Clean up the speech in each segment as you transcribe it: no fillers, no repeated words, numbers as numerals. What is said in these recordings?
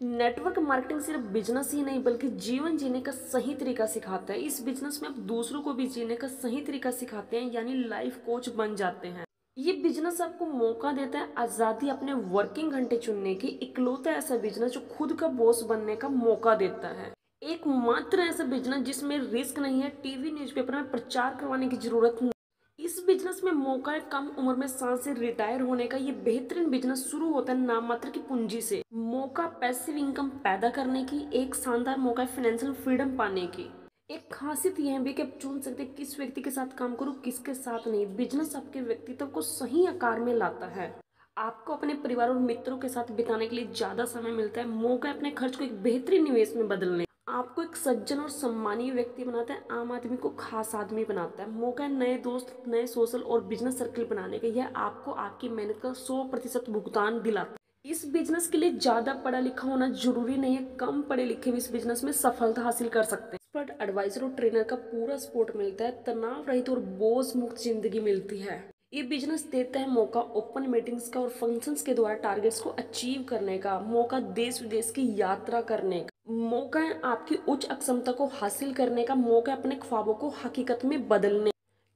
Network marketing सिर्फ business ही नहीं बल्कि जीवन जीने का सही तरीका सिखाता है। इस बिजनेस में आप दूसरों को भी जीने का सही तरीका सिखाते हैं, यानी लाइफ कोच बन जाते हैं। ये बिजनेस आपको मौका देता है आज़ादी अपने वर्किंग घंटे चुनने की। इकलौता ऐसा बिजनेस जो खुद का बॉस बनने का मौका देता है। एकमात्र ऐसा बिजनेस जिसमें रिस्क नहीं है, टीवी न्यूज़पेपर में प्रचार करवाने की जरूरत नहीं। इस बिजनेस में मौका है कम उम्र में सांस से रिटायर होने का। ये बेहतरीन बिजनेस शुरू होता है नाम मात्र की पूंजी से। मौका पैसिव इनकम पैदा करने की, एक शानदार मौका है फाइनेंशियल फ्रीडम पाने की। एक खासियत यह भी कि आप चुन सकते हैं किस व्यक्ति के साथ काम करो किसके साथ नहीं। बिजनेस आपके व्यक्तित्व को सही आकार में लाता है। आपको अपने परिवार और मित्रों के साथ बिताने के लिए ज्यादा समय मिलता है। मौका है अपने खर्च को एक बेहतरीन निवेश में बदलने। आपको एक सज्जन और सम्मानीय व्यक्ति बनाता है, आम आदमी को खास आदमी बनाता है। मौका है नए दोस्त, नए सोशल और बिजनेस सर्कल बनाने का। यह आपको आपकी मेहनत का 100% भुगतान दिलाता है। इस बिजनेस के लिए ज्यादा पढ़ा लिखा होना जरूरी नहीं है, कम पढ़े लिखे भी इस बिजनेस में सफलता हासिल कर सकते हैं। एक्सपर्ट एडवाइजर और ट्रेनर का पूरा सपोर्ट मिलता है, तनाव रहित और बोझ मुक्त जिंदगी मिलती है। ये बिजनेस देता है मौका ओपन मीटिंग्स का और फंक्शंस के द्वारा टारगेट्स को अचीव करने का। मौका देश विदेश की यात्रा करने का। मौका है आपकी उच्च अक्षमता को हासिल करने का। मौका है अपने ख्वाबों को हकीकत में बदलने।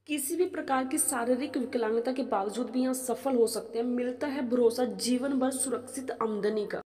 किसी भी प्रकार की शारीरिक विकलांगता के बावजूद भी यहाँ सफल हो सकते हैं। मिलता है भरोसा जीवन भर सुरक्षित आमदनी का।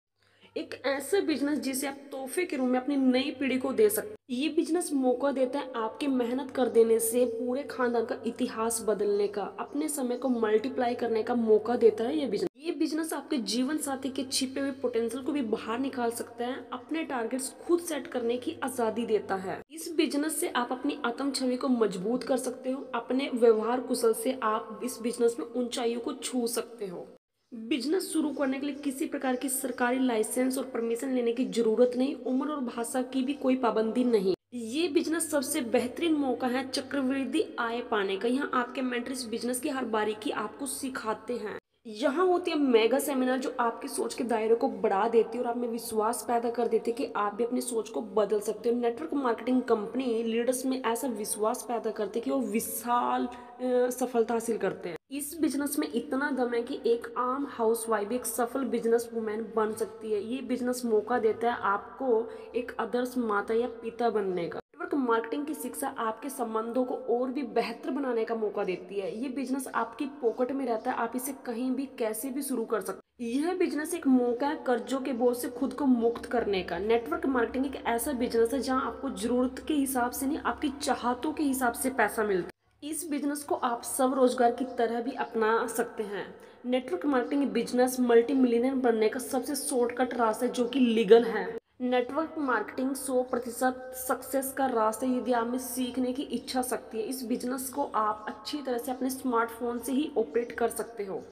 एक ऐसा बिजनेस जिसे आप तोहफे के रूप में अपनी नई पीढ़ी को दे सकते हैं। ये बिजनेस मौका देता है आपके मेहनत कर देने से पूरे खानदान का इतिहास बदलने का, अपने समय को मल्टीप्लाई करने का मौका देता है। ये बिजनेस आपके जीवन साथी के छिपे हुए पोटेंशियल को भी बाहर निकाल सकता है, अपने टारगेट्स खुद सेट करने की आजादी देता है। इस बिजनेस से आप अपनी आत्म छवि को मजबूत कर सकते हो। अपने व्यवहार कुशल से आप इस बिजनेस में ऊंचाइयों को छू सकते हो। बिजनेस शुरू करने के लिए किसी प्रकार की सरकारी लाइसेंस और परमिशन लेने की जरूरत नहीं। उम्र और भाषा की भी कोई पाबंदी नहीं। ये बिजनेस सबसे बेहतरीन मौका है चक्रवृद्धि आय पाने का। यहाँ आपके मेंटर इस बिजनेस की हर बारीकी आपको सिखाते हैं। यहाँ होती है मेगा सेमिनार जो आपकी सोच के दायरे को बढ़ा देती है और आप में विश्वास पैदा कर देती है कि आप भी अपनी सोच को बदल सकते हो। नेटवर्क मार्केटिंग कंपनी लीडर्स में ऐसा विश्वास पैदा करती है कि वो विशाल सफलता हासिल करते हैं। इस बिजनेस में इतना दम है कि एक आम हाउसवाइफ भी एक सफल बिजनेस वुमेन बन सकती है। ये बिजनेस मौका देता है आपको एक आदर्श माता या पिता बनने का। नेटवर्क मार्केटिंग की शिक्षा आपके संबंधों को और भी बेहतर बनाने का मौका देती है। ये बिजनेस आपकी पॉकेट में रहता है, आप इसे कहीं भी कैसे भी शुरू कर सकते हैं। यह बिजनेस एक मौका है कर्जों के बोझ से खुद को मुक्त करने का। नेटवर्क मार्केटिंग एक ऐसा बिजनेस है जहां आपको जरूरत के हिसाब से नहीं, आपकी चाहतों के हिसाब से पैसा मिलता है। इस बिजनेस को आप सब रोजगार की तरह भी अपना सकते हैं। Network marketing business multi millionaire बनने का सबसे शॉर्टकट रास्ता है जो कि लीगल है। नेटवर्क मार्केटिंग 100% सक्सेस का रास्ता है यदि आप में सीखने की इच्छा शक्ति है। इस बिजनेस को आप अच्छी तरह से अपने स्मार्टफोन से ही ऑपरेट कर सकते हो।